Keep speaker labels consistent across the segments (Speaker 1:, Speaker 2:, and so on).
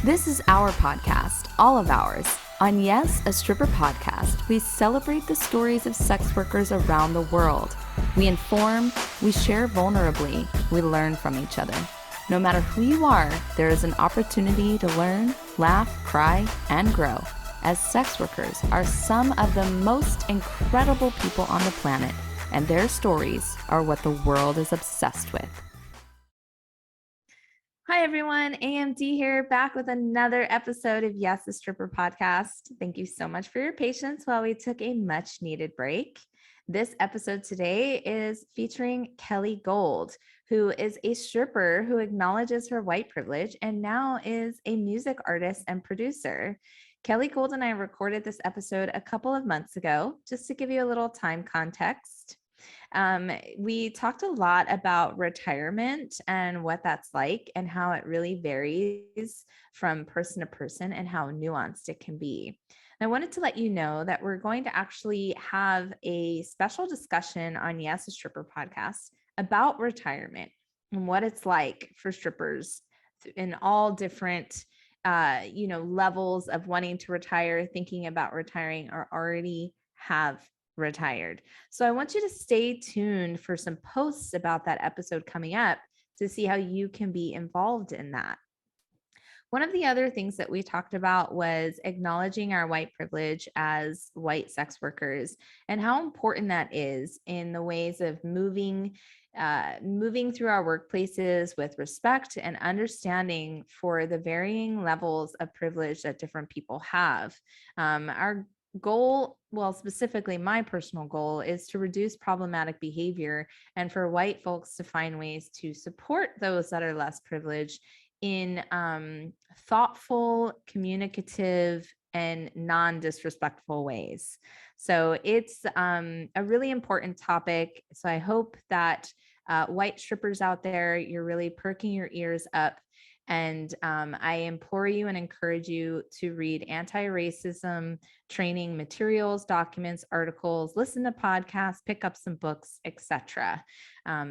Speaker 1: This is our podcast, all of ours. On YAS, a stripper podcast, we celebrate the stories of sex workers around the world. We inform, we share vulnerably, we learn from each other. No matter who you are, there is an opportunity to learn, laugh, cry, and grow, as sex workers are some of the most incredible people on the planet, and their stories are what the world is obsessed with. Hi, everyone. AMD here, back with another episode of YAS, the Stripper podcast. Thank you so much for your patience while we took a much needed break. This episode today is featuring Kelly Gold, who is a stripper who acknowledges her white privilege and now is a music artist and producer. Kelly Gold and I recorded this episode a couple of months ago, just to give you a little time context. We talked a lot about retirement and what that's like and how it really varies from person to person and how nuanced it can be. I wanted to let you know that we're going to actually have a special discussion on Yes, a Stripper podcast about retirement and what it's like for strippers in all different levels of wanting to retire, thinking about retiring, or already have retired. So I want you to stay tuned for some posts about that episode coming up to see how you can be involved in that. One of the other things that we talked about was acknowledging our white privilege as white sex workers and how important that is in the ways of moving through our workplaces with respect and understanding for the varying levels of privilege that different people have. Our goal, well, specifically my personal goal, is to reduce problematic behavior and for white folks to find ways to support those that are less privileged in thoughtful, communicative, and non-disrespectful ways. So it's a really important topic. So I hope that white strippers out there, you're really perking your ears up. And I implore you and encourage you to read anti-racism training materials, documents, articles, listen to podcasts, pick up some books, etc.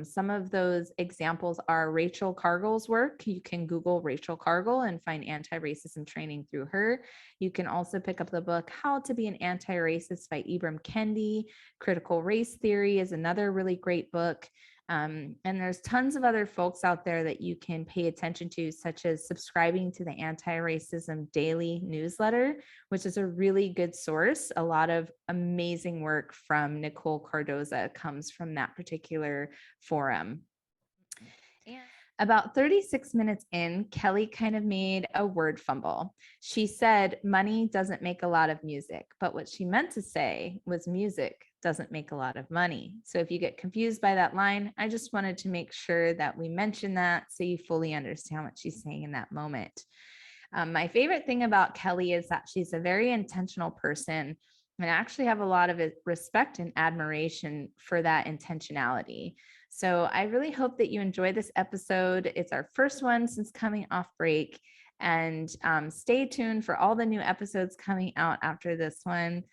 Speaker 1: Some of those examples are Rachel Cargill's work. You can Google Rachel Cargill and find anti-racism training through her. You can also pick up the book How to Be an Anti-Racist by Ibram Kendi. Critical Race Theory is another really great book. And there's tons of other folks out there that you can pay attention to, such as subscribing to the Anti-Racism Daily newsletter, which is a really good source. A lot of amazing work from Nicole Cardoza comes from that particular forum. And about 36 minutes in, Kelly kind of made a word fumble. She said, money doesn't make a lot of music, but what she meant to say was music doesn't make a lot of money. So if you get confused by that line, I just wanted to make sure that we mention that so you fully understand what she's saying in that moment. My favorite thing about Kelly is that she's a very intentional person, and I actually have a lot of respect and admiration for that intentionality. So I really hope that you enjoy this episode. It's our first one since coming off break, and stay tuned for all the new episodes coming out after this one.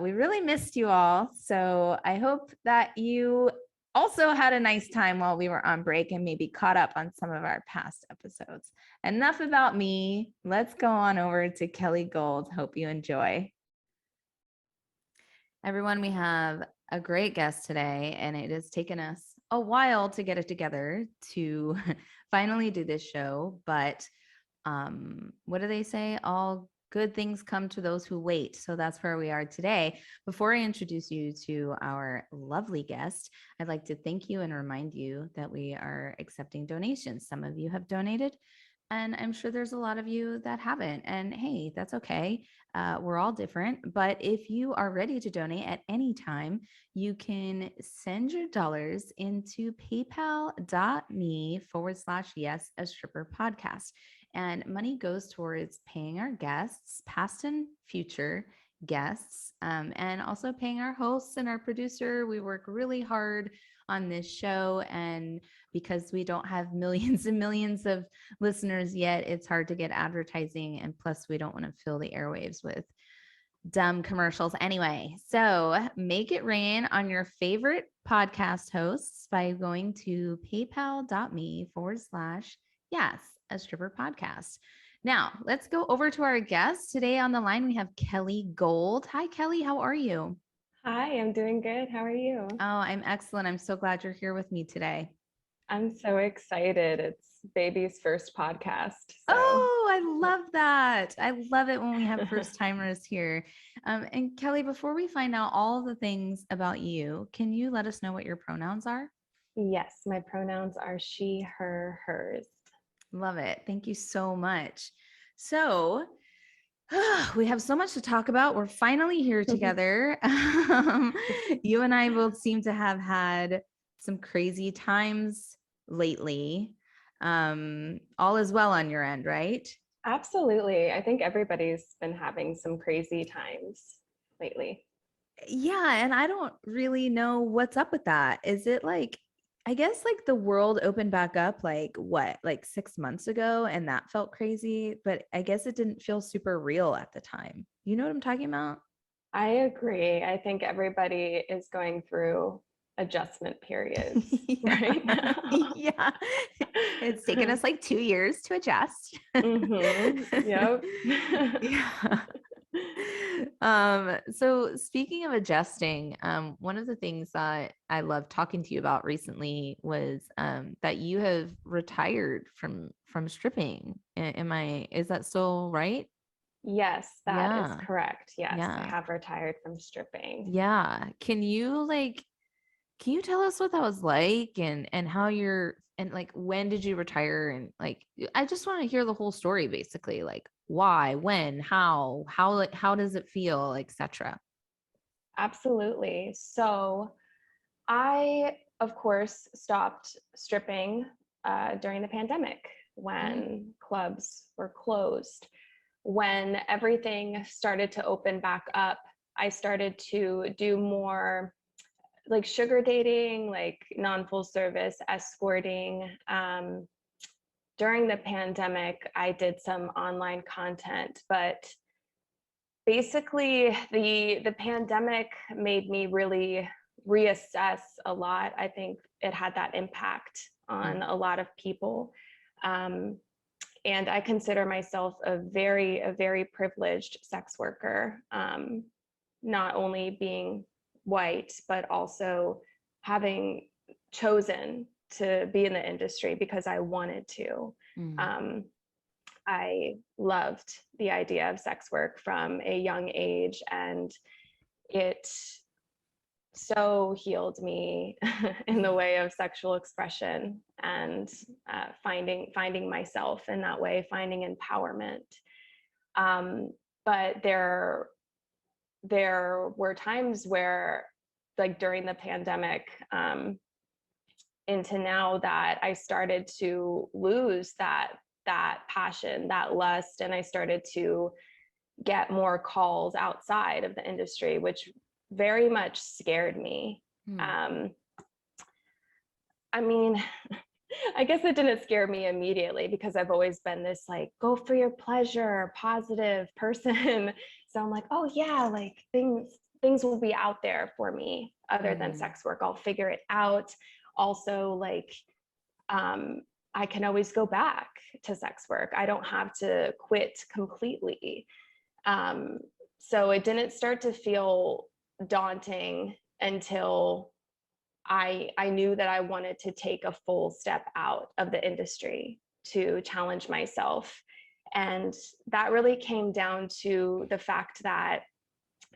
Speaker 1: We really missed you all. So I hope that you also had a nice time while we were on break and maybe caught up on some of our past episodes. Enough about me. Let's go on over to Kelly Gold. Hope you enjoy. Everyone, we have a great guest today, and it has taken us a while to get it together to finally do this show. But what do they say? All good things come to those who wait. So that's where we are today. Before I introduce you to our lovely guest, I'd like to thank you and remind you that we are accepting donations. Some of you have donated, and I'm sure there's a lot of you that haven't. And hey, that's okay. We're all different. But if you are ready to donate at any time, you can send your dollars into paypal.me/yes, a stripper podcast. And money goes towards paying our guests, past and future guests, and also paying our hosts and our producer. We work really hard on this show, and because we don't have millions and millions of listeners yet, it's hard to get advertising, and plus we don't want to fill the airwaves with dumb commercials anyway. So make it rain on your favorite podcast hosts by going to paypal.me/yes, a stripper podcast. Now, let's go over to our guest. Today on the line, we have Kelly Gold. Hi, Kelly. How are you?
Speaker 2: Hi, I'm doing good. How are you?
Speaker 1: Oh, I'm excellent. I'm so glad you're here with me today.
Speaker 2: I'm so excited. It's baby's first podcast. So,
Speaker 1: Oh, I love that. I love it when we have first timers here. And Kelly, before we find out all the things about you, can you let us know what your pronouns are?
Speaker 2: yes, my pronouns are she, her, hers.
Speaker 1: Love it. Thank you so much. So, we have so much to talk about. We're finally here together. You and I both seem to have had some crazy times lately. All is well on your end, right?
Speaker 2: Absolutely. I think everybody's been having some crazy times lately.
Speaker 1: Yeah, and I don't really know what's up with that. Is it like, I guess like the world opened back up like what, like 6 months ago, and that felt crazy, but I guess it didn't feel super real at the time. You know what I'm talking about?
Speaker 2: I agree. I think everybody is going through adjustment periods
Speaker 1: Yeah.
Speaker 2: right now.
Speaker 1: Yeah. It's taken us like 2 years to adjust.
Speaker 2: Yep.
Speaker 1: Yeah. So speaking of adjusting, one of the things that I love talking to you about recently was that you have retired from stripping. Is that still right?
Speaker 2: Yes, that is
Speaker 1: Yeah.
Speaker 2: correct. Yes, I
Speaker 1: Yeah.
Speaker 2: have retired from stripping.
Speaker 1: Yeah. Can you tell us what that was like and how you're and like when did you retire and like I just want to hear the whole story basically, like why, when, how like how does it feel, etc.
Speaker 2: Absolutely. So I, of course, stopped stripping during the pandemic
Speaker 1: Mm,
Speaker 2: when clubs were closed. When everything started to open back up, I started to do more like sugar dating, like non full service escorting. During the pandemic, I did some online content, but basically the pandemic made me really reassess a lot. I think it had that impact
Speaker 1: mm,
Speaker 2: on a lot of people. um, and I consider myself a very privileged sex worker, not only being white but also having chosen to be in the industry because I wanted to.
Speaker 1: mm,
Speaker 2: um, I loved the idea of sex work from a young age, and it so healed me in the way of sexual expression and finding myself in that way, finding empowerment. Um, but there were times where, like during the pandemic, into now, that I started to lose that passion, that lust, and I started to get more calls outside of the industry, which very much scared me.
Speaker 1: mm,
Speaker 2: Um, I mean, I guess it didn't scare me immediately because I've always been this like go for your pleasure, positive person. So I'm like, oh yeah, like things will be out there for me other than
Speaker 1: mm,
Speaker 2: sex work. I'll figure it out. Also, like I can always go back to sex work. I don't have to quit completely. Um, so it didn't start to feel daunting until I knew that I wanted to take a full step out of the industry to challenge myself. And that really came down to the fact that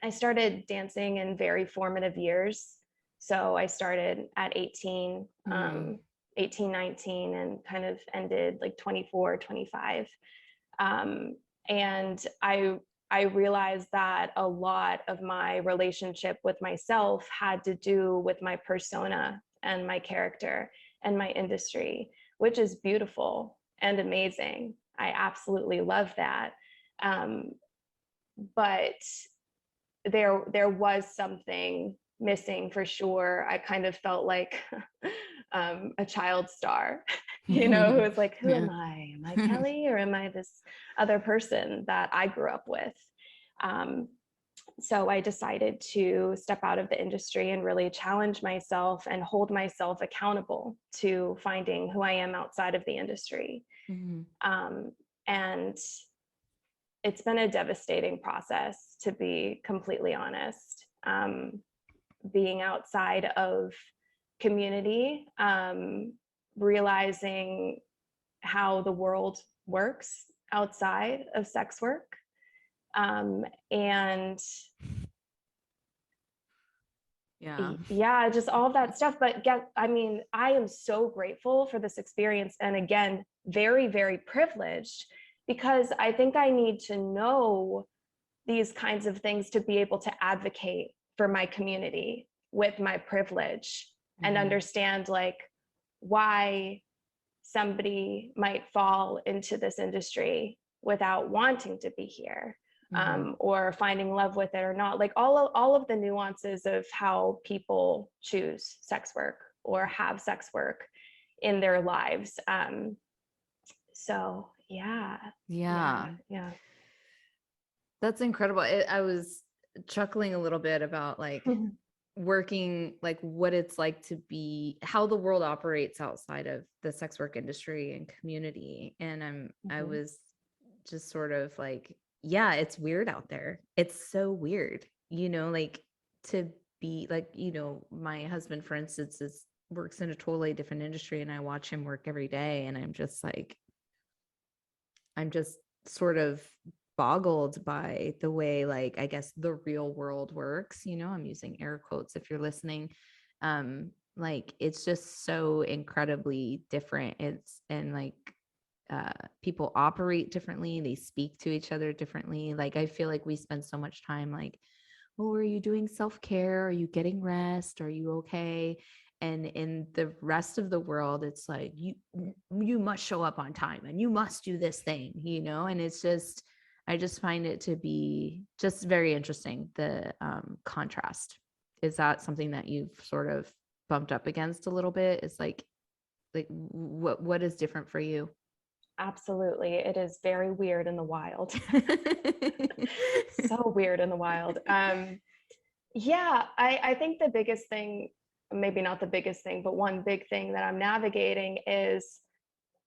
Speaker 2: I started dancing in very formative years. So I started at 18,
Speaker 1: mm,
Speaker 2: 18, 19, and kind of ended like 24, 25. Um, and I realized that a lot of my relationship with myself had to do with my persona and my character and my industry, which is beautiful and amazing. I absolutely love that. Um, but there was something missing for sure. I kind of felt like a child star, you know, who was like, who
Speaker 1: yeah.
Speaker 2: am I? Am I Kelly or am I this other person that I grew up with? Um, so I decided to step out of the industry and really challenge myself and hold myself accountable to finding who I am outside of the industry.
Speaker 1: Mhm.
Speaker 2: Um, And it's been a devastating process, to be completely honest. Being outside of community, realizing how the world works outside of sex work. And yeah, just all of that stuff. But I mean, I am so grateful for this experience. And again, very, very privileged, because I think I need to know these kinds of things to be able to advocate for my community with my privilege, and understand like why somebody might fall into this industry without wanting to be here, or finding love with it or not, like all of the nuances of how people choose sex work or have sex work in their lives. So yeah.
Speaker 1: That's incredible. I was chuckling a little bit about like working, like what it's like to be, how the world operates outside of the sex work industry and community. And I was just sort of like, yeah, it's weird out there. It's so weird, like to be like, my husband, for instance, works in a totally different industry, and I watch him work every day. And I'm just sort of boggled by the way, like, I guess the real world works, I'm using air quotes if you're listening. Like, it's just so incredibly different. And like, people operate differently. They speak to each other differently. Like, I feel like we spend so much time like, oh, are you doing self-care? Are you getting rest? Are you okay? And in the rest of the world, it's like, you must show up on time and you must do this thing, and it's just, I just find it to be just very interesting, the contrast. Is that something that you've sort of bumped up against a little bit? It's like what is different for you?
Speaker 2: Absolutely. It is very weird in the wild. So weird in the wild. Yeah, I think the biggest thing, maybe not the biggest thing, but one big thing that I'm navigating is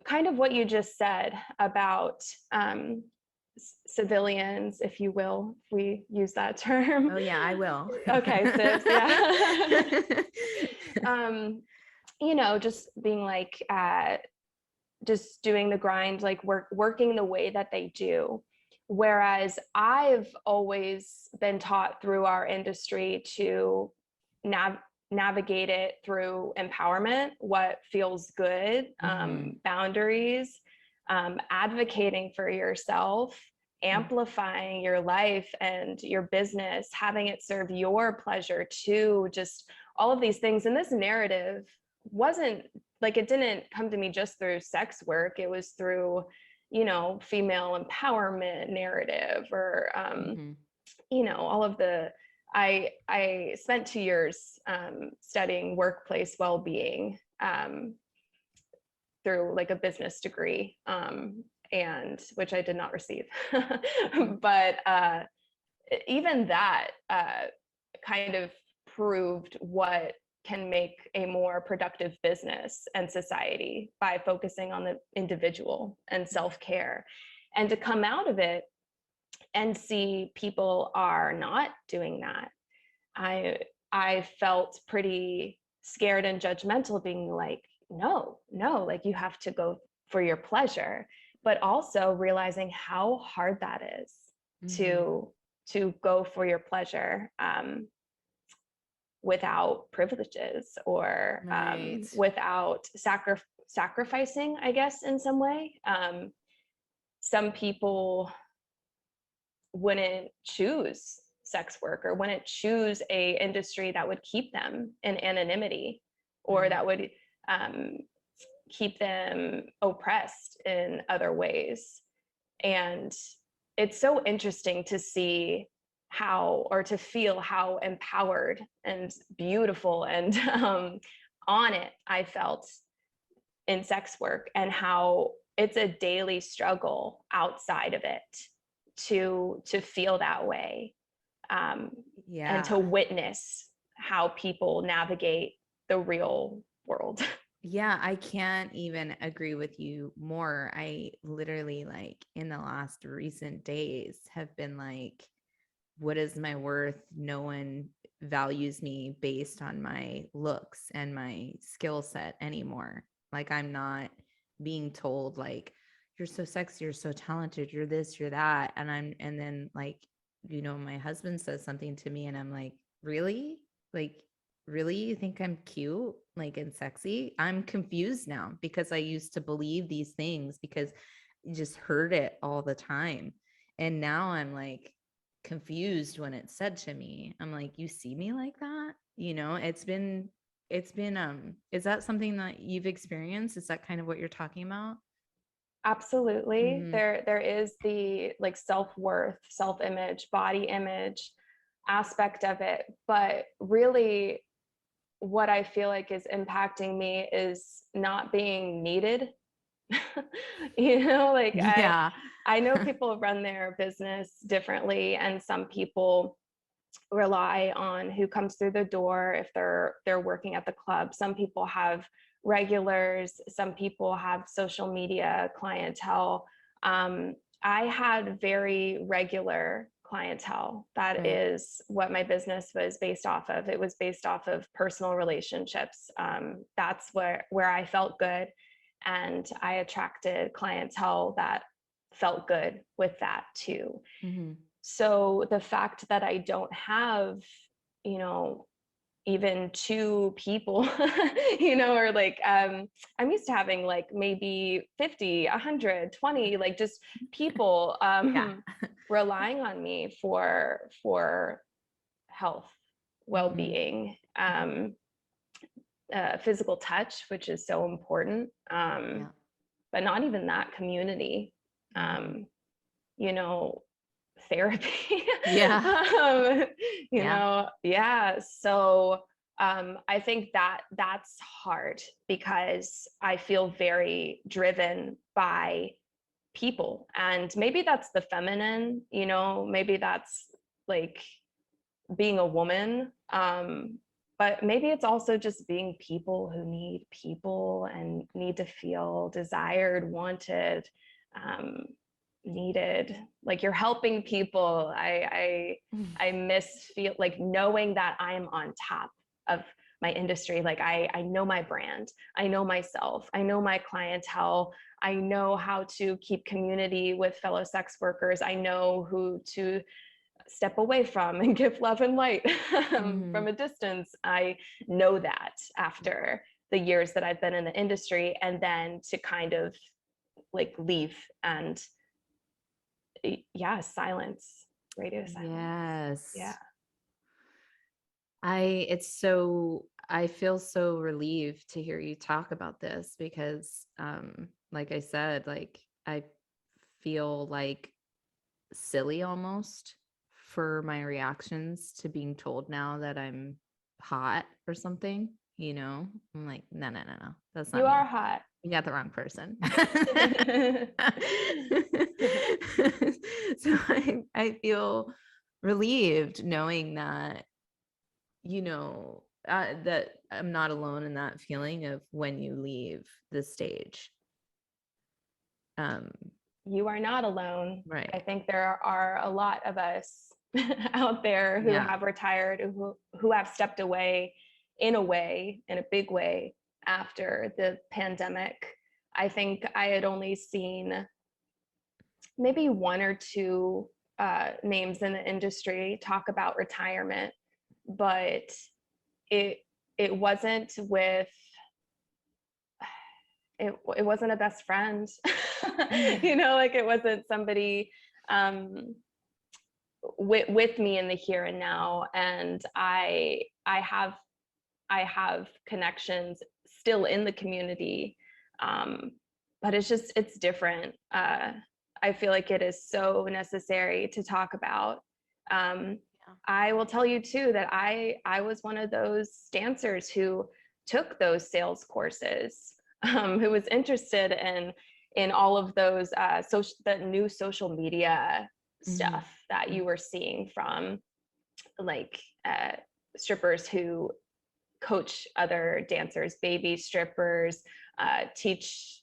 Speaker 2: kind of what you just said about civilians, if you will, if we use that term.
Speaker 1: Oh yeah, I will.
Speaker 2: Okay, sis, yeah. Just being like, just doing the grind, like working the way that they do. Whereas I've always been taught through our industry to navigate it through empowerment, what feels good, boundaries, advocating for yourself, amplifying your life and your business, having it serve your pleasure too, just all of these things. And this narrative wasn't like, it didn't come to me just through sex work. It was through, female empowerment narrative, or, all of the, I spent 2 years studying workplace well-being through like a business degree, and which I did not receive. But even that kind of proved what can make a more productive business and society by focusing on the individual and self-care. And to come out of it and see people are not doing that, I felt pretty scared and judgmental, being like, no, like you have to go for your pleasure, but also realizing how hard that is to go for your pleasure without privileges, or without sacrificing, I guess, in some way. Some people wouldn't choose sex work, or wouldn't choose a industry that would keep them in anonymity, or that would keep them oppressed in other ways. And it's so interesting to see how, or to feel how empowered and beautiful and on it I felt in sex work, and how it's a daily struggle outside of it to feel that way, and to witness how people navigate the real world.
Speaker 1: Yeah, I can't even agree with you more. I literally, like, in the last recent days have been like, what is my worth? No one values me based on my looks and my skill set anymore. Like, I'm not being told, like, you're so sexy, you're so talented, you're this, you're that. And then, like, my husband says something to me and I'm like, really? Like, really? You think I'm cute, like, and sexy? I'm confused now because I used to believe these things because you just heard it all the time. And now I'm like confused when it's said to me. I'm like, you see me like that? It's been is that something that you've experienced? Is that kind of what you're talking about?
Speaker 2: Absolutely.
Speaker 1: Mm-hmm.
Speaker 2: There is the like self-worth, self-image, body image aspect of it. But really what I feel like is impacting me is not being needed. Like
Speaker 1: Yeah.
Speaker 2: I know people run their business differently, and some people rely on who comes through the door if they're working at the club. Some people have regulars, some people have social media clientele. I had very regular clientele. That
Speaker 1: Right.
Speaker 2: is what my business was based off of. It was based off of personal relationships. That's where I felt good, and I attracted clientele that felt good with that too.
Speaker 1: Mm-hmm.
Speaker 2: So the fact that I don't have, you know, even two people, or like I'm used to having like maybe 50, 120, like just people
Speaker 1: Yeah.
Speaker 2: relying on me for health,
Speaker 1: Mm-hmm.
Speaker 2: well-being, physical touch, which is so important.
Speaker 1: Yeah.
Speaker 2: But not even that, community.
Speaker 1: Mm-hmm.
Speaker 2: Um, you know, Therapy.
Speaker 1: Yeah.
Speaker 2: um,
Speaker 1: Yeah.
Speaker 2: yeah. So I think that that's hard because I feel very driven by people, and maybe that's the feminine, maybe that's like being a woman. But maybe it's also just being people who need people and need to feel desired, wanted, um, needed. Like you're helping people. I miss feel like knowing that I'm on top of my industry. Like I know my brand, I know myself, I know my clientele, I know how to keep community with fellow sex workers, I know who to step away from and give love and light
Speaker 1: Mm-hmm.
Speaker 2: from a distance. I know that after the years that I've been in the industry, and then to kind of like leave and silence, radio silence. Yeah.
Speaker 1: Yes. I feel so relieved to hear you talk about this because like I said, like I feel like silly almost for my reactions to being told now that I'm hot or something, I'm like, no, no, no, no, that's
Speaker 2: You
Speaker 1: not
Speaker 2: are
Speaker 1: me.
Speaker 2: hot.
Speaker 1: You got the wrong person. So I feel relieved knowing that, that I'm not alone in that feeling of when you leave the stage. Um,
Speaker 2: You are not alone. I
Speaker 1: right.
Speaker 2: think there are a lot of us out there who
Speaker 1: Yeah.
Speaker 2: have retired, who have stepped away in a way, in a big way, after the pandemic. I think I had only seen maybe one or two names in the industry talk about retirement, but it it wasn't with it wasn't a best friend. Like it wasn't somebody um with me in the here and now. And I have connections still in the community, um but it's different. I feel like it is so necessary to talk about. um
Speaker 1: Yeah.
Speaker 2: I will tell you too that I was one of those dancers who took those sales courses, who was interested in all of those the new social media
Speaker 1: Mm-hmm.
Speaker 2: stuff that you were seeing from like strippers who coach other dancers, baby strippers, teach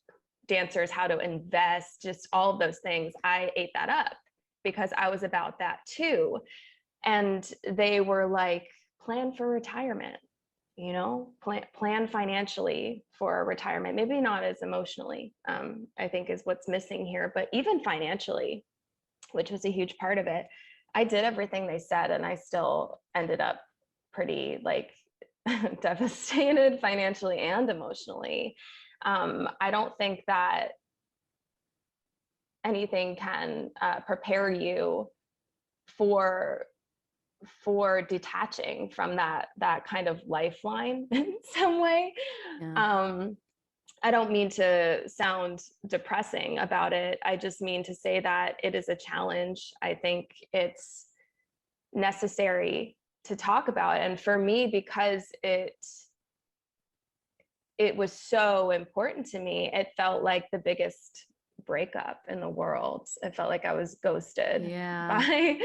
Speaker 2: dancers how to invest, just all of those things. I ate that up because I was about that too. And they were like, plan for retirement, you know, plan financially for retirement, maybe not as emotionally, I think is what's missing here, but even financially, which was a huge part of it. I did everything they said, and I still ended up pretty like devastated financially and emotionally. I don't think that anything can prepare you for detaching from that kind of lifeline in some way.
Speaker 1: Yeah.
Speaker 2: I don't mean to sound depressing about it. I just mean to say that it is a challenge. I think it's necessary to talk about. And for me, because it was so important to me, it felt like the biggest breakup in the world. It felt like I was ghosted by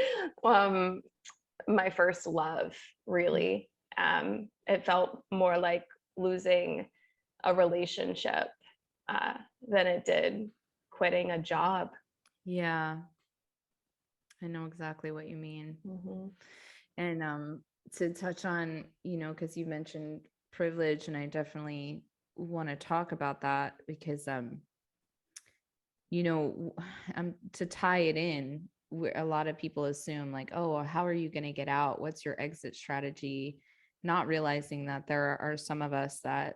Speaker 2: my first love, really. It felt more like losing a relationship than it did quitting a job.
Speaker 1: Yeah. I know exactly what you mean.
Speaker 2: Mm-hmm.
Speaker 1: And to touch on, because you mentioned privilege, and I definitely want to talk about that because, to tie it in, where a lot of people assume like, oh, well, how are you going to get out? What's your exit strategy? Not realizing that there are some of us that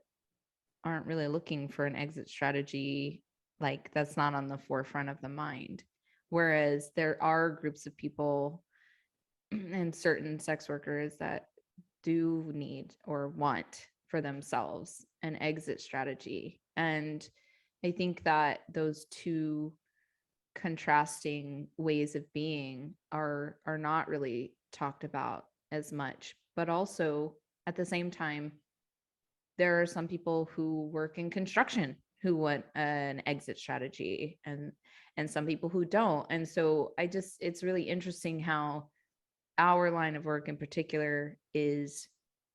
Speaker 1: aren't really looking for an exit strategy. Like that's not on the forefront of the mind. Whereas there are groups of people and certain sex workers that do need or want for themselves an exit strategy. And I think that those two contrasting ways of being are not really talked about as much. But also at the same time, there are some people who work in construction who want an exit strategy, and some people who don't. And so it's really interesting how our line of work in particular is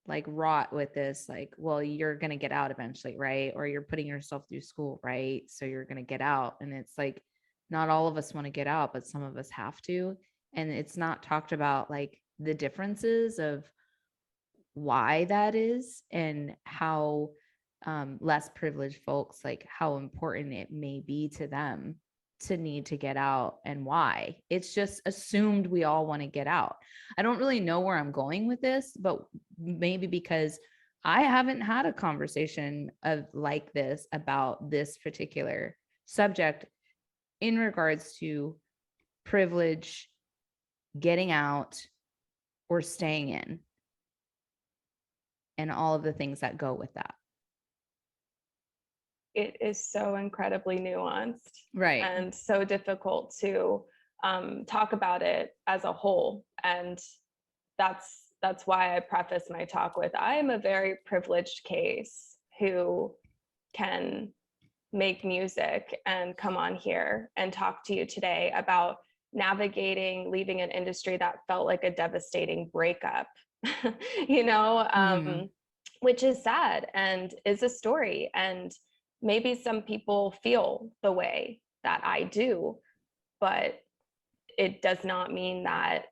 Speaker 1: like wrought with this, like, well, you're going to get out eventually, right? Or you're putting yourself through school, right? So you're going to get out. And it's like, not all of us want to get out, but some of us have to. And it's not talked about like the differences of why that is, and how less privileged folks, like how important it may be to them to need to get out and why. It's just assumed we all want to get out. I don't really know where I'm going with this, but maybe because I haven't had a conversation of like this about this particular subject in regards to privilege, getting out, or staying in, and all of the things that go with that.
Speaker 2: It is so incredibly nuanced,
Speaker 1: Right.
Speaker 2: and so difficult to talk about it as a whole. And that's why I preface my talk with, I am a very privileged case who can make music and come on here and talk to you today about navigating leaving an industry that felt like a devastating breakup, which is sad and is a story. And maybe some people feel the way that I do, but it does not mean that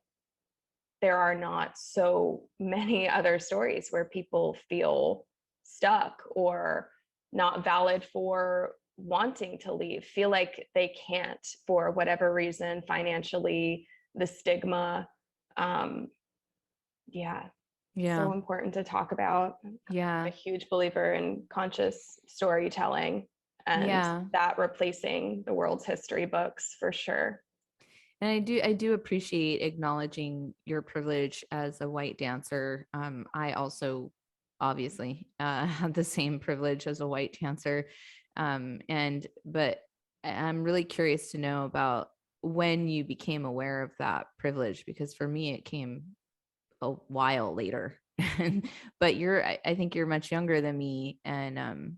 Speaker 2: there are not so many other stories where people feel stuck or not valid for wanting to leave, feel like they can't for whatever reason, financially, the stigma. So important to talk about. I'm a huge believer in conscious storytelling and that replacing the world's history books for sure.
Speaker 1: And I do appreciate acknowledging your privilege as a white dancer. I also obviously have the same privilege as a white dancer. But I'm really curious to know about when you became aware of that privilege, because for me, it came a while later. But I think you're much younger than me, and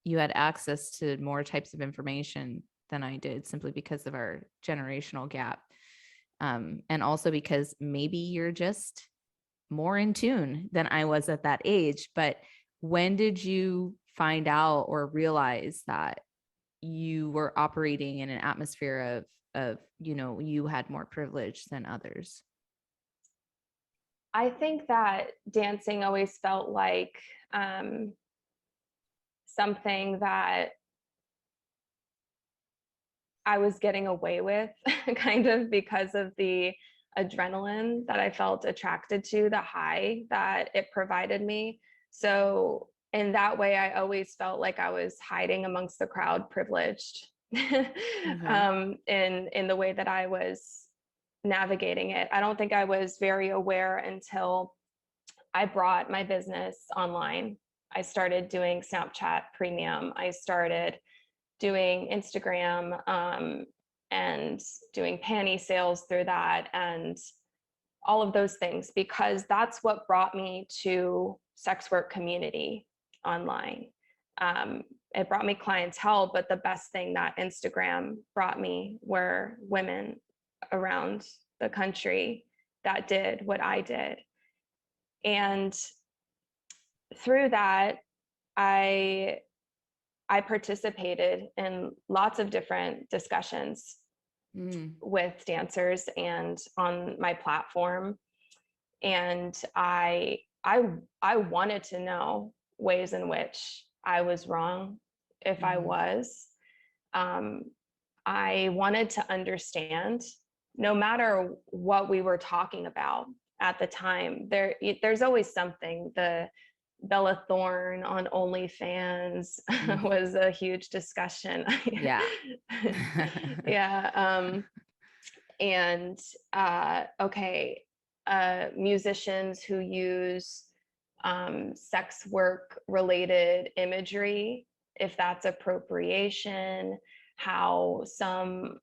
Speaker 1: you had access to more types of information than I did, simply because of our generational gap. And also because maybe you're just more in tune than I was at that age. But when did you find out or realize that you were operating in an atmosphere of, you had more privilege than others?
Speaker 2: I think that dancing always felt like something that I was getting away with kind of because of the adrenaline that I felt attracted to, the high that it provided me. So in that way, I always felt like I was hiding amongst the crowd, privileged
Speaker 1: Okay.
Speaker 2: in the way that I was navigating it. I don't think I was very aware until I brought my business online. I started doing Snapchat Premium. I started doing Instagram and doing panty sales through that and all of those things, because that's what brought me to sex work community online. It brought me clientele, but the best thing that Instagram brought me were women around the country that did what I did. And through that, I participated in lots of different discussions with dancers and on my platform. And I wanted to know ways in which I was wrong, if I was. I wanted to understand, no matter what we were talking about at the time, there's always something. The Bella Thorne on OnlyFans was a huge discussion.
Speaker 1: Yeah.
Speaker 2: Yeah. And okay, musicians who use sex work related imagery, if that's appropriation, how some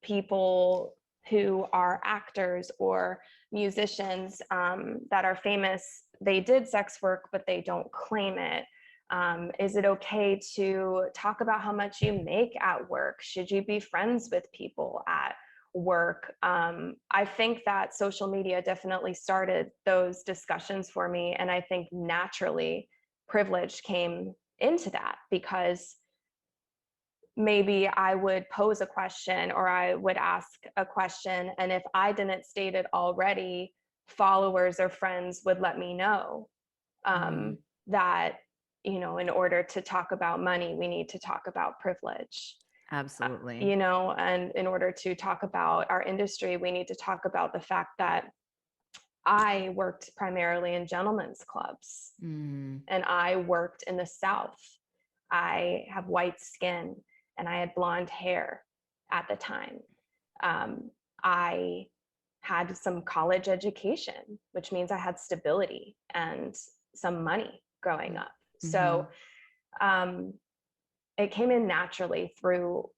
Speaker 2: people who are actors or musicians that are famous, they did sex work, but they don't claim it. Is it okay to talk about how much you make at work? Should you be friends with people at work? I think that social media definitely started those discussions for me. And I think naturally privilege came into that, because maybe I would pose a question or I would ask a question, and if I didn't state it already, followers or friends would let me know that, in order to talk about money, we need to talk about privilege.
Speaker 1: Absolutely.
Speaker 2: And in order to talk about our industry, we need to talk about the fact that I worked primarily in gentlemen's clubs and I worked in the South. I have white skin and I had blonde hair at the time. I had some college education, which means I had stability and some money growing up. So it came in naturally through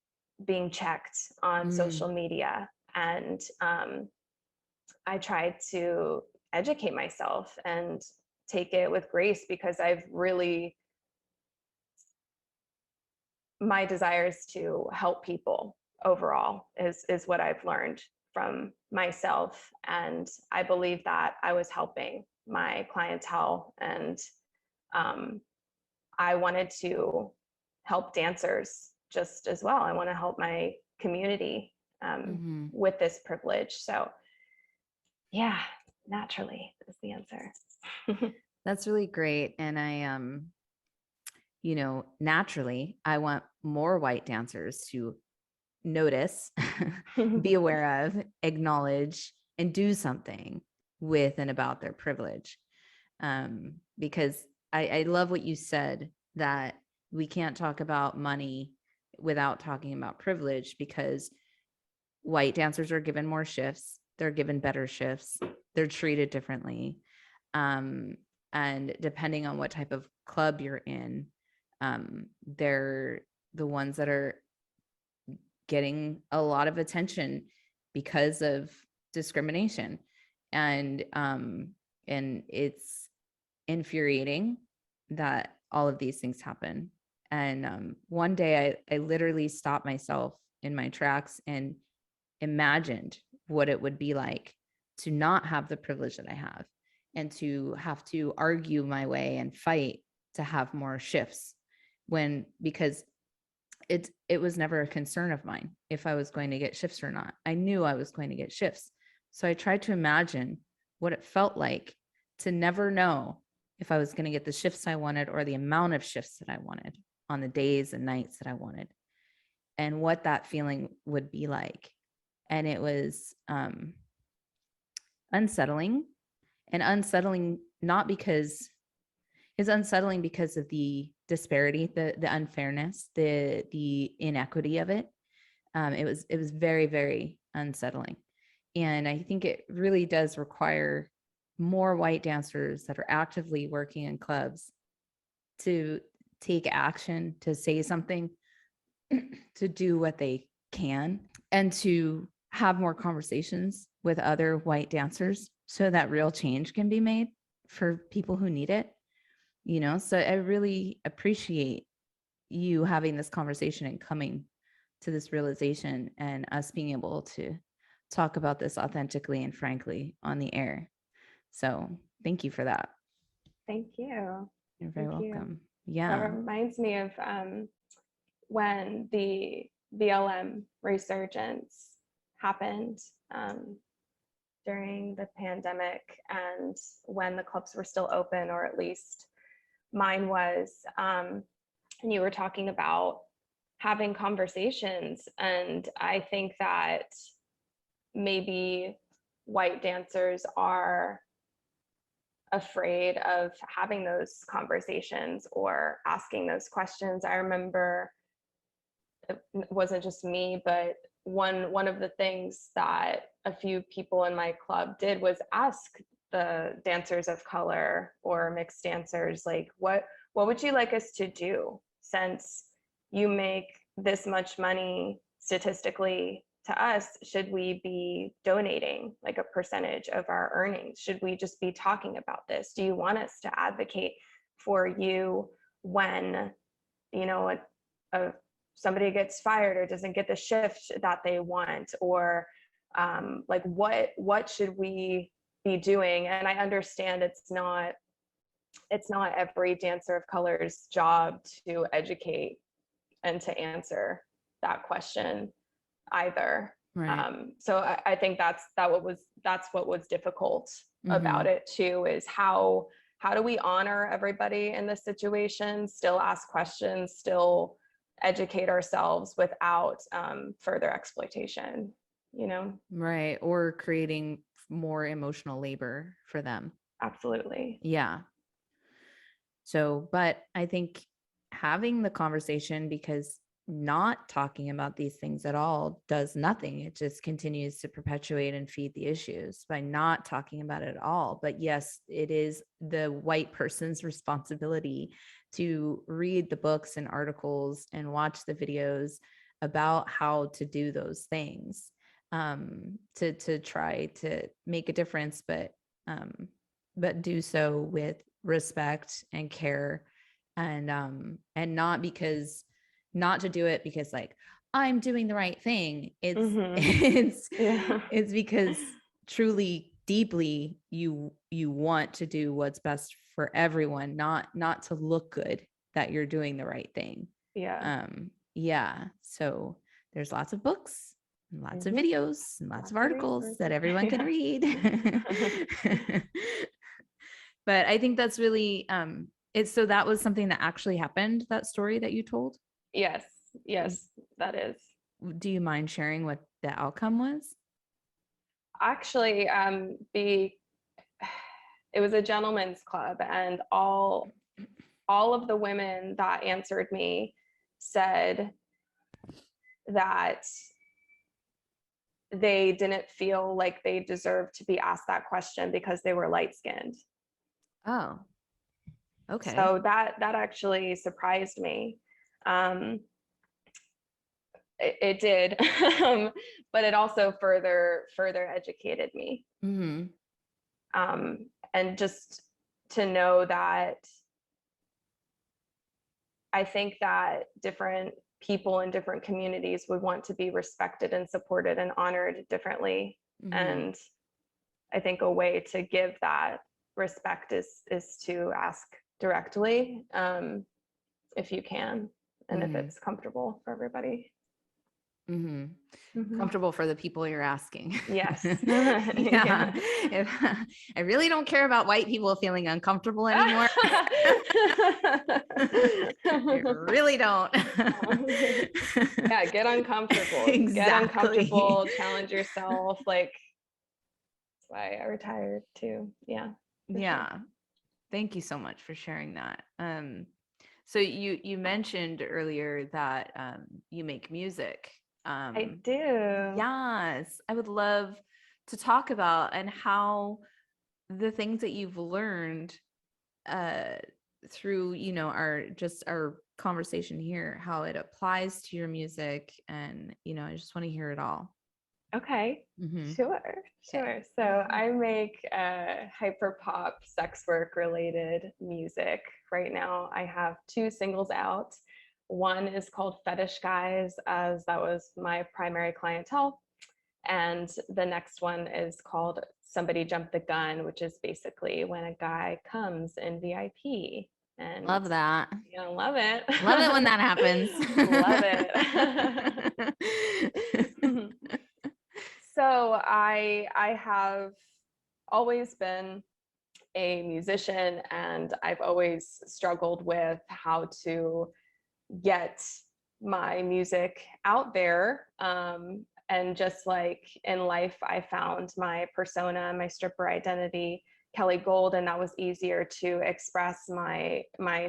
Speaker 2: being checked on social media. And I tried to educate myself and take it with grace, because my desire is to help people overall is what I've learned from myself. And I believe that I was helping my clientele, and I wanted to help dancers just as well. I want to help my community with this privilege. So yeah, naturally is the answer.
Speaker 1: That's really great. And naturally, I want more white dancers to notice, be aware of, acknowledge, and do something with and about their privilege. Because I love what you said, that we can't talk about money without talking about privilege, because white dancers are given more shifts, they're given better shifts, they're treated differently. And depending on what type of club you're in, they're the ones that are getting a lot of attention because of discrimination. And it's infuriating that all of these things happen. And one day I literally stopped myself in my tracks and imagined what it would be like to not have the privilege that I have, and to have to argue my way and fight to have more shifts because it was never a concern of mine if I was going to get shifts or not. I knew I was going to get shifts. So I tried to imagine what it felt like to never know if I was going to get the shifts I wanted or the amount of shifts that I wanted on the days and nights that I wanted, and what that feeling would be like. And it was unsettling, and unsettling not because it's unsettling because of the disparity, the unfairness, the inequity of it. It was very, very unsettling. And I think it really does require more white dancers that are actively working in clubs to take action, to say something, to do what they can, and to have more conversations with other white dancers so that real change can be made for people who need it. So I really appreciate you having this conversation and coming to this realization, and us being able to talk about this authentically and frankly on the air. So thank you for that.
Speaker 2: Thank you.
Speaker 1: You're very welcome.
Speaker 2: That
Speaker 1: Yeah.
Speaker 2: reminds me of when the BLM resurgence happened during the pandemic, and when the clubs were still open, or at least mine was, and you were talking about having conversations. And I think that maybe white dancers are afraid of having those conversations or asking those questions. I remember it wasn't just me, but one of the things that a few people in my club did was ask the dancers of color or mixed dancers, like, what would you like us to do, since you make this much money statistically to us? Should we be donating like a percentage of our earnings? Should we just be talking about this? Do you want us to advocate for you when, somebody gets fired or doesn't get the shift that they want? Or like, what should we be doing? And I understand it's not every dancer of color's job to educate and to answer that question either.
Speaker 1: Right.
Speaker 2: So I think that's what was difficult about it too, is how do we honor everybody in this situation, still ask questions, still educate ourselves without further exploitation,
Speaker 1: Right. Or creating more emotional labor for them.
Speaker 2: Absolutely.
Speaker 1: Yeah. So, but I think having the conversation, because not talking about these things at all does nothing. It just continues to perpetuate and feed the issues by not talking about it at all. But yes, it is the white person's responsibility to read the books and articles and watch the videos about how to do those things, to try to make a difference, but do so with respect and care, and not to do it because like I'm doing the right thing. It's because truly deeply you want to do what's best for everyone, not to look good that you're doing the right thing. Yeah. So there's lots of books and lots of videos and lots of articles that everyone can read. But I think that's really so that was something that actually happened, that story that you told?
Speaker 2: Yes, that is.
Speaker 1: Do you mind sharing what the outcome was?
Speaker 2: Actually, it was a gentleman's club, and all of the women that answered me said that they didn't feel like they deserved to be asked that question because they were light-skinned.
Speaker 1: Oh, okay.
Speaker 2: So that actually surprised me. It did, but it also further educated me. And just to know that I think that different people in different communities would want to be respected and supported and honored differently. And I think a way to give that respect is to ask directly, if you can, and if it's comfortable for everybody.
Speaker 1: Comfortable for the people you're asking.
Speaker 2: Yes.
Speaker 1: Yeah. I really don't care about white people feeling uncomfortable anymore. I really don't.
Speaker 2: Yeah, get uncomfortable.
Speaker 1: Exactly.
Speaker 2: Get uncomfortable, challenge yourself. Like, that's why I retired too. Yeah.
Speaker 1: Yeah.
Speaker 2: Sure.
Speaker 1: Thank you so much for sharing that. So you mentioned earlier that you make music.
Speaker 2: I do.
Speaker 1: Yes, I would love to talk about and how the things that you've learned uh, through, our conversation here, how it applies to your music, and I just want to hear it all.
Speaker 2: Okay.
Speaker 1: Mm-hmm.
Speaker 2: Sure.
Speaker 1: Okay.
Speaker 2: So I make hyper pop sex work related music. Right now I have 2 singles out. One is called Fetish Guys, as that was my primary clientele. And the next one is called Somebody Jumped the Gun, which is basically when a guy comes in VIP. And
Speaker 1: Love that.
Speaker 2: you know, love it.
Speaker 1: Love it when that happens.
Speaker 2: Love it. So I have always been a musician, and I've always struggled with how to get my music out there. And just like in life, I found my persona, my stripper identity, Kelly Gold, and that was easier to express my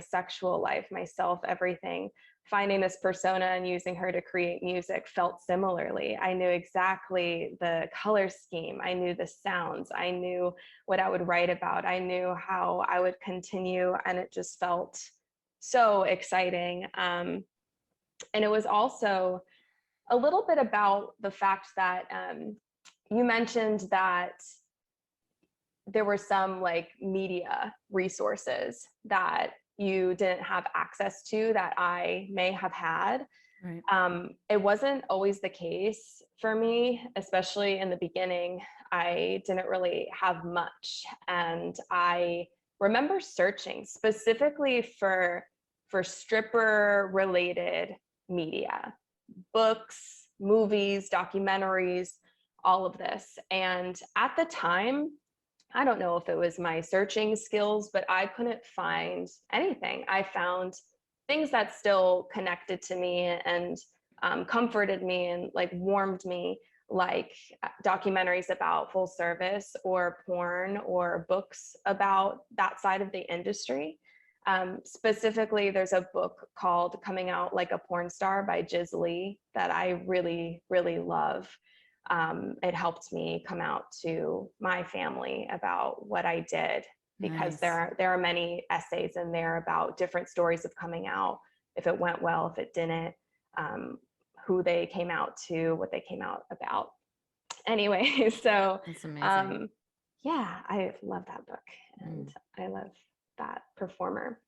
Speaker 2: sexual life, myself, everything. Finding this persona and using her to create music felt similarly. I knew exactly the color scheme. I knew the sounds. I knew what I would write about. I knew how I would continue, and it just felt so exciting. And it was also a little bit about the fact that you mentioned that there were some like media resources that you didn't have access to that I may have had.
Speaker 1: Right.
Speaker 2: It wasn't always the case for me, especially in the beginning. I didn't really have much. And I remember searching specifically for stripper related media, books, movies, documentaries, all of this. And at the time, I don't know if it was my searching skills, but I couldn't find anything. I found things that still connected to me and comforted me and like warmed me, like documentaries about full service or porn or books about that side of the industry. Specifically, there's a book called Coming Out Like a Porn Star by Jiz Lee that I really, really love. It helped me come out to my family about what I did, because
Speaker 1: Nice.
Speaker 2: there are many essays in there about different stories of coming out, if it went well, if it didn't, who they came out to, what they came out about. Anyway, so
Speaker 1: That's amazing.
Speaker 2: yeah, I love that book, and I love that performer.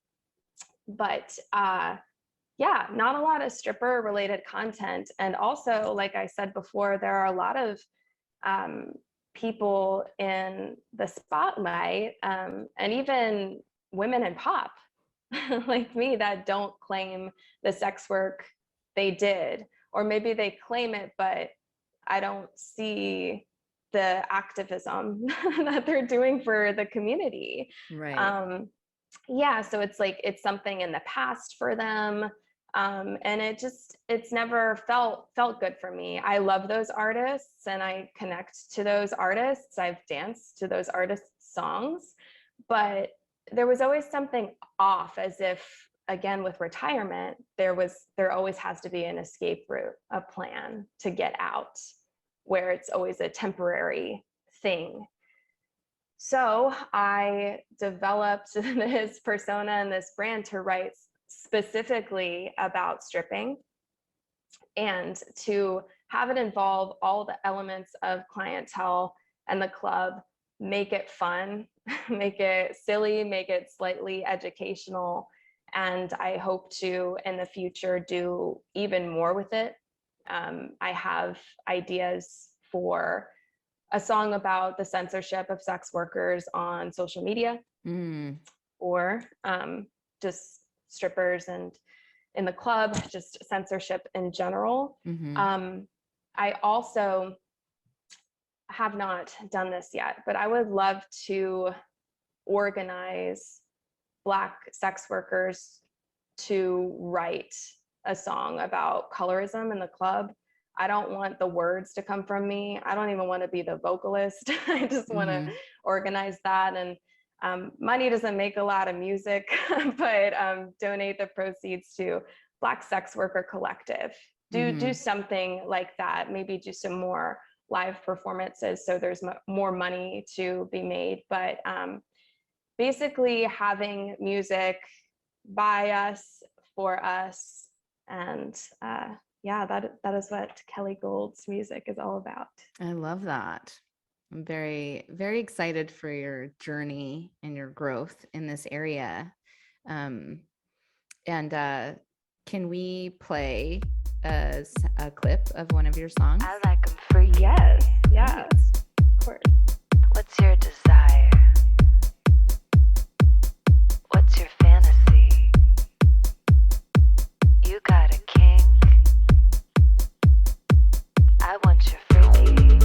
Speaker 2: But yeah, not a lot of stripper related content. And also, like I said before, there are a lot of people in the spotlight, and even women in pop like me that don't claim the sex work they did, or maybe they claim it, but I don't see the activism that they're doing for the community.
Speaker 1: Right.
Speaker 2: Yeah, so it's like it's something in the past for them, and it's never felt good for me. I love those artists and I connect to those artists. I've danced to those artists' songs, but there was always something off, as if, again, with retirement, there always has to be an escape route, a plan to get out, where it's always a temporary thing. So I developed this persona and this brand to write specifically about stripping, and to have it involve all the elements of clientele and the club, make it fun, make it silly, make it slightly educational. And I hope to, in the future, do even more with it. I have ideas for a song about the censorship of sex workers on social media, or just strippers and in the club, just censorship in general. I also have not done this yet, but I would love to organize Black sex workers to write a song about colorism in the club. I don't want the words to come from me. I don't even want to be the vocalist. I just want to organize that. And money doesn't make a lot of music, but donate the proceeds to Black Sex Worker Collective. Do something like that. Maybe do some more live performances so there's more money to be made. But basically having music by us, for us, and yeah, that is what Kelly Gould's music is all about.
Speaker 1: I love that. I'm very, very excited for your journey and your growth in this area. And can we play a clip of one of your songs?
Speaker 3: I like them freaky.
Speaker 2: Yes, of course.
Speaker 3: What's your desire? What's your fantasy? You got a kink. I want your freaky.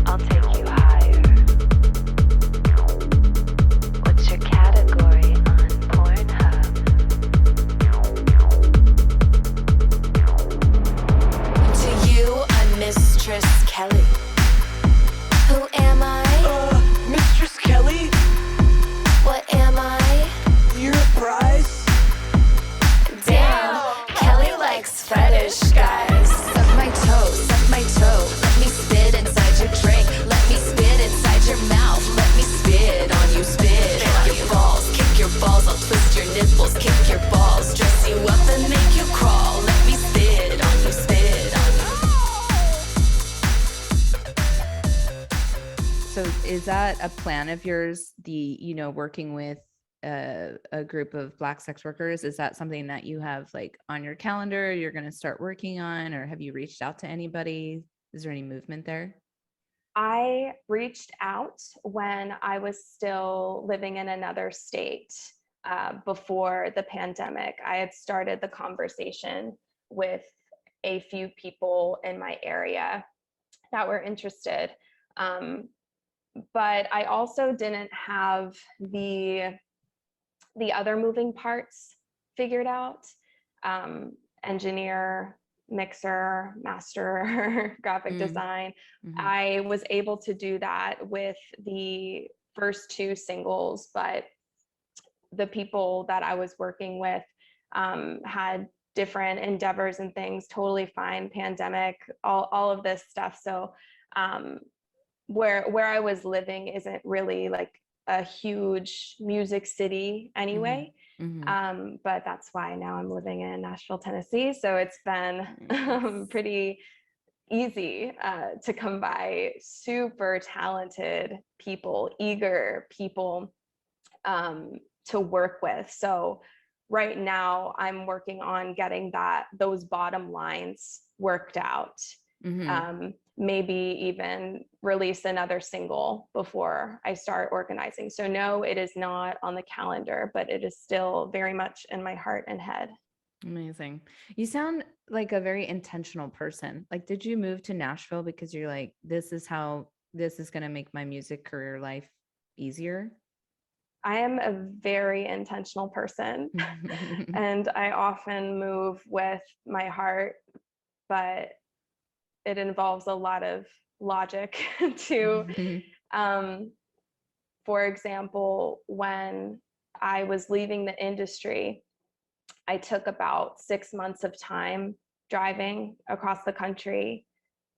Speaker 3: I'll take you higher. What's your category on Pornhub? To you, I'm Mistress Kelly. Who am I?
Speaker 4: Mistress Kelly,
Speaker 3: What am I?
Speaker 4: you're a prize.
Speaker 3: Damn, Kelly likes fetish guys. Suck my toe, let me spit inside your drink. Let me spit inside your mouth. Let me spit on you, spit on your balls. Kick your balls, I'll twist your nipples. Kick your balls, dress you up and make you crawl. Let me spit on you, spit on you.
Speaker 1: So is that a plan of yours, working with a group of Black sex workers? Is that something that you have like on your calendar you're going to start working on, or have you reached out to anybody? Is there any movement there?
Speaker 2: I reached out when I was still living in another state before the pandemic. I had started the conversation with a few people in my area that were interested. But I also didn't have the other moving parts figured out. Engineer, mixer, master, graphic design. I was able to do that with the first two singles, but the people that I was working with had different endeavors and things. Totally fine, pandemic, all of this stuff. So where I was living isn't really like a huge music city anyway. But that's why now I'm living in Nashville, Tennessee. So it's been pretty easy to come by super talented people, eager people to work with. So right now I'm working on getting those bottom lines worked out. Maybe even release another single before I start organizing. So no, it is not on the calendar, but it is still very much in my heart and head.
Speaker 1: Amazing. You sound like a very intentional person. Like, did you move to Nashville because you're like, this is going to make my music career life easier?
Speaker 2: I am a very intentional person and I often move with my heart, but it involves a lot of logic too. For example, when I was leaving the industry, I took about 6 months of time driving across the country,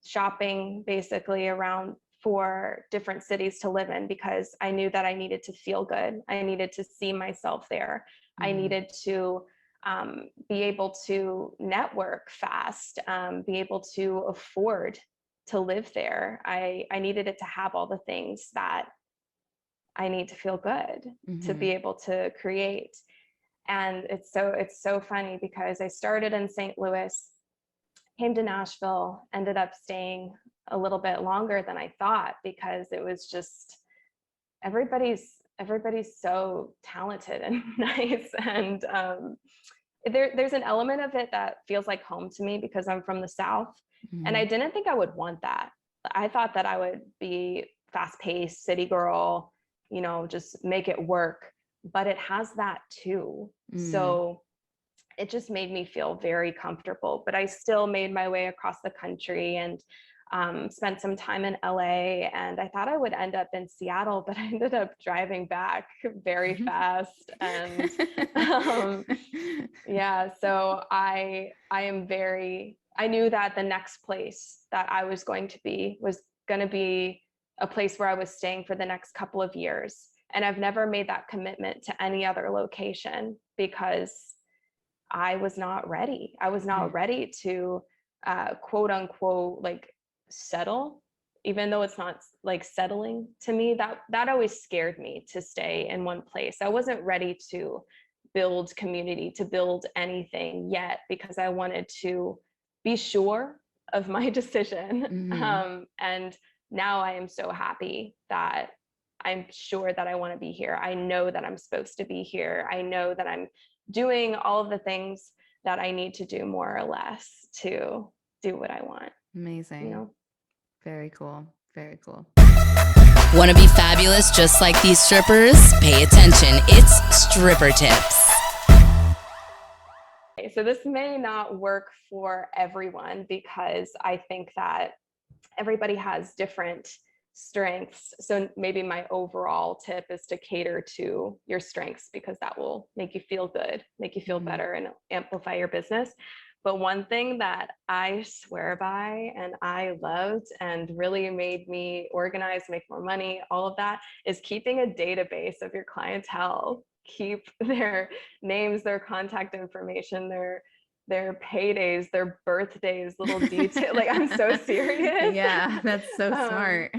Speaker 2: shopping basically around 4 different cities to live in, because I knew that I needed to feel good. I needed to see myself there. I needed to be able to network fast, be able to afford to live there. I needed it to have all the things that I need to feel good, to be able to create. And it's so funny because I started in St. Louis came to Nashville, ended up staying a little bit longer than I thought, because it was just everybody's so talented and nice. And there's an element of it that feels like home to me because I'm from the South. And I didn't think I would want that. I thought that I would be fast-paced city girl, you know, just make it work, but it has that too. So it just made me feel very comfortable. But I still made my way across the country and spent some time in LA, and I thought I would end up in Seattle, but I ended up driving back very fast. And yeah, so I knew that the next place that I was going to be was going to be a place where I was staying for the next couple of years. And I've never made that commitment to any other location because I was not ready. I was not ready to quote unquote like settle, even though it's not like settling to me. That always scared me, to stay in one place. I wasn't ready to build community, to build anything yet, because I wanted to be sure of my decision. And now I am so happy that I'm sure that I want to be here. I know that I'm supposed to be here. I know that I'm doing all of the things that I need to do, more or less, to do what I want.
Speaker 1: Amazing.
Speaker 2: You know?
Speaker 1: Very cool. Very cool.
Speaker 3: Want to be fabulous just like these strippers? Pay attention. It's Stripper Tips.
Speaker 2: Okay, so this may not work for everyone, because I think that everybody has different strengths. So maybe my overall tip is to cater to your strengths, because that will make you feel good, make you feel better, and amplify your business. But one thing that I swear by and I loved and really made me organize, make more money, all of that, is keeping a database of your clientele. Keep their names, their contact information, their paydays, their birthdays, little detail. Like, I'm so serious.
Speaker 1: Yeah, that's so smart.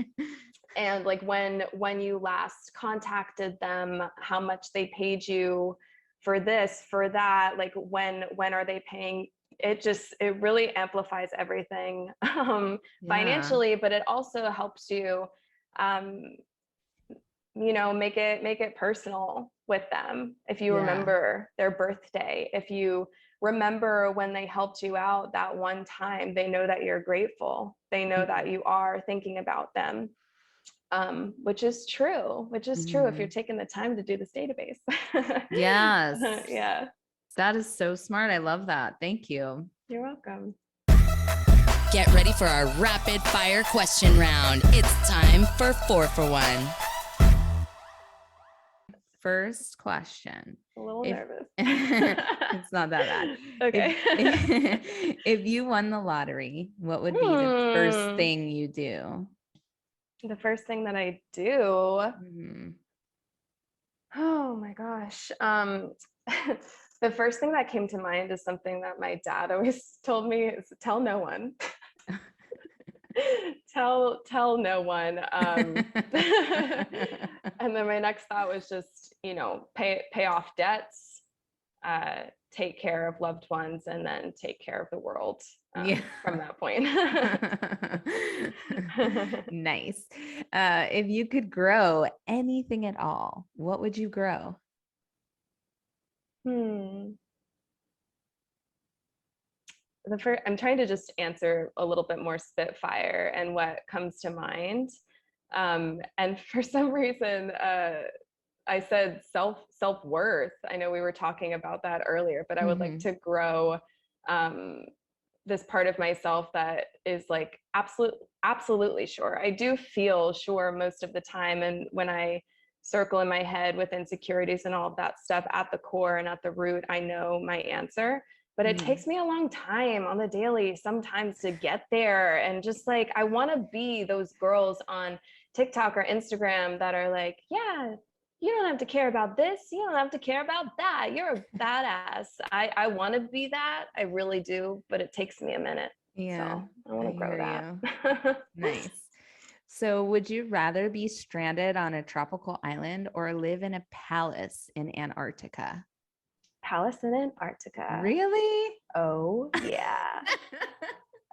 Speaker 2: And like when you last contacted them, how much they paid you for this, for that, like when are they paying? It really amplifies everything financially, but it also helps you you know, make it personal with them. If you remember their birthday, if you remember when they helped you out that one time, they know that you're grateful. They know that you are thinking about them. Which is true if you're taking the time to do this database.
Speaker 1: Yes.
Speaker 2: Yeah.
Speaker 1: That is so smart. I love that. Thank you.
Speaker 2: You're welcome.
Speaker 3: Get ready for our rapid fire question round. It's time for 4 for 1.
Speaker 1: First question.
Speaker 2: A little nervous.
Speaker 1: It's not that bad.
Speaker 2: Okay.
Speaker 1: If you won the lottery, what would be the first thing you do?
Speaker 2: The first thing that I do. Oh my gosh. The first thing that came to mind is something that my dad always told me, is tell no one. tell no one. And then my next thought was just, you know, pay off debts, take care of loved ones, and then take care of the world from that point.
Speaker 1: Nice. If you could grow anything at all, what would you grow?
Speaker 2: I'm trying to just answer a little bit more spitfire and what comes to mind. And for some reason, I said self-worth. I know we were talking about that earlier, but I would like to grow this part of myself that is like absolutely sure. I do feel sure most of the time. And when I circle in my head with insecurities and all of that stuff, at the core and at the root, I know my answer. But it takes me a long time on the daily sometimes to get there. And just like, I want to be those girls on TikTok or Instagram that are like, yeah, you don't have to care about this. You don't have to care about that. You're a badass. I want to be that. I really do. But it takes me a minute.
Speaker 1: Yeah.
Speaker 2: So I want to grow that.
Speaker 1: Nice. So would you rather be stranded on a tropical island or live in a palace in Antarctica?
Speaker 2: Palace in Antarctica.
Speaker 1: Really?
Speaker 2: Oh, yeah.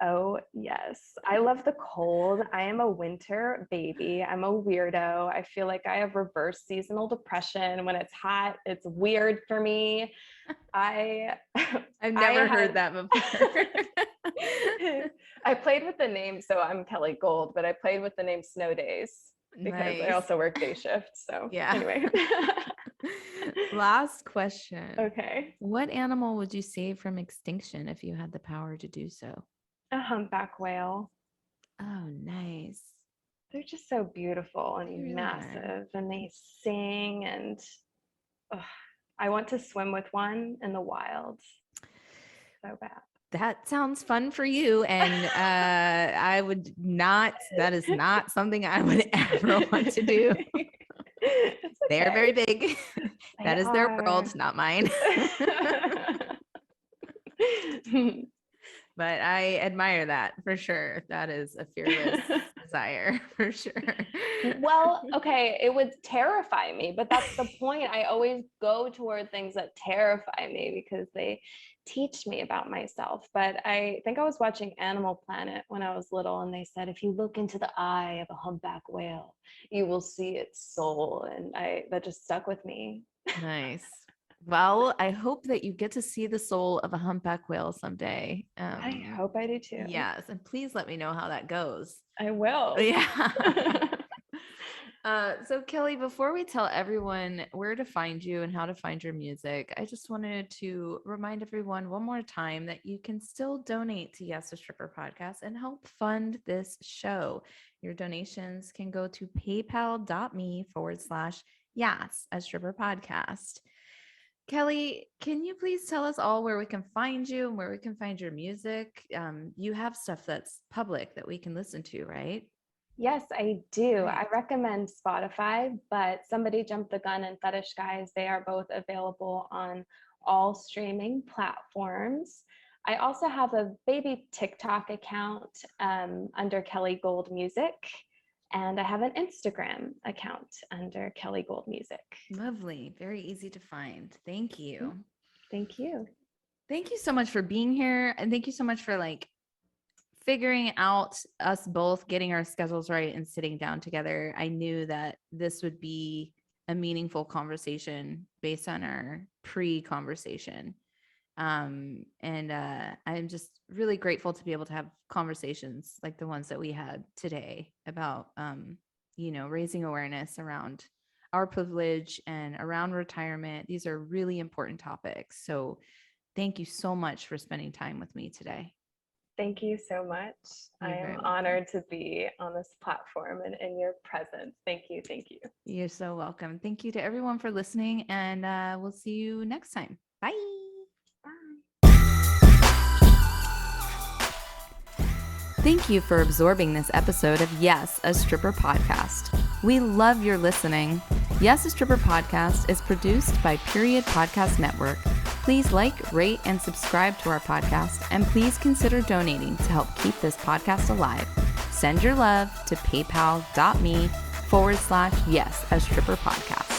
Speaker 2: Oh, yes. I love the cold. I am a winter baby. I'm a weirdo. I feel like I have reverse seasonal depression. When it's hot, it's weird for me. I've
Speaker 1: never heard that before.
Speaker 2: I played with the name, so I'm Kelly Gold, but I played with the name Snow Days because I
Speaker 1: Nice.
Speaker 2: also work day shift. So
Speaker 1: Yeah.
Speaker 2: anyway.
Speaker 1: Last question.
Speaker 2: Okay.
Speaker 1: What animal would you save from extinction if you had the power to do so?
Speaker 2: A humpback whale.
Speaker 1: Oh, nice.
Speaker 2: They're just so beautiful
Speaker 1: They
Speaker 2: and
Speaker 1: really
Speaker 2: massive, and they sing, and I want to swim with one in the wild so bad.
Speaker 1: That sounds fun for you. And I would not, that is not something I would ever want to do.
Speaker 2: It's
Speaker 1: They're
Speaker 2: okay.
Speaker 1: very big. That is their world, not mine. But I admire that for sure. That is a fearless desire for sure.
Speaker 2: Well, okay, it would terrify me, but that's the point. I always go toward things that terrify me because they teach me about myself. But I think I was watching Animal Planet when I was little, and they said, if you look into the eye of a humpback whale, you will see its soul. And that just stuck with me.
Speaker 1: Nice. Well, I hope that you get to see the soul of a humpback whale someday.
Speaker 2: I hope I do too.
Speaker 1: Yes. And please let me know how that goes.
Speaker 2: I will.
Speaker 1: Yeah. So Kelly, before we tell everyone where to find you and how to find your music, I just wanted to remind everyone one more time that you can still donate to Yes, a Stripper podcast and help fund this show. Your donations can go to paypal.me/Yes, a Stripper podcast. Kelly, can you please tell us all where we can find you and where we can find your music? You have stuff that's public that we can listen to, right?
Speaker 2: Yes, I do.
Speaker 1: Great.
Speaker 2: I recommend Spotify, but Somebody Jumped the Gun and Fetish Guys, they are both available on all streaming platforms. I also have a baby TikTok account under Kelly Gold Music, and I have an Instagram account under Kelly Gold Music.
Speaker 1: Lovely. Very easy to find. Thank you.
Speaker 2: Thank you.
Speaker 1: Thank you so much for being here. And thank you so much for figuring out us both getting our schedules right and sitting down together. I knew that this would be a meaningful conversation based on our pre-conversation. I'm just really grateful to be able to have conversations like the ones that we had today about, raising awareness around our privilege and around retirement. These are really important topics. So thank you so much for spending time with me today.
Speaker 2: Thank you so much.
Speaker 1: You're
Speaker 2: I
Speaker 1: very
Speaker 2: am
Speaker 1: welcome.
Speaker 2: honored to be on this platform and in your presence. Thank you. Thank you.
Speaker 1: You're so welcome. Thank you to everyone for listening, and we'll see you next time. Bye. Thank you for absorbing this episode of Yes, a Stripper podcast. We love your listening. Yes, a Stripper podcast is produced by Period Podcast Network. Please rate, and subscribe to our podcast, and please consider donating to help keep this podcast alive. Send your love to paypal.me/Yes, a Stripper podcast.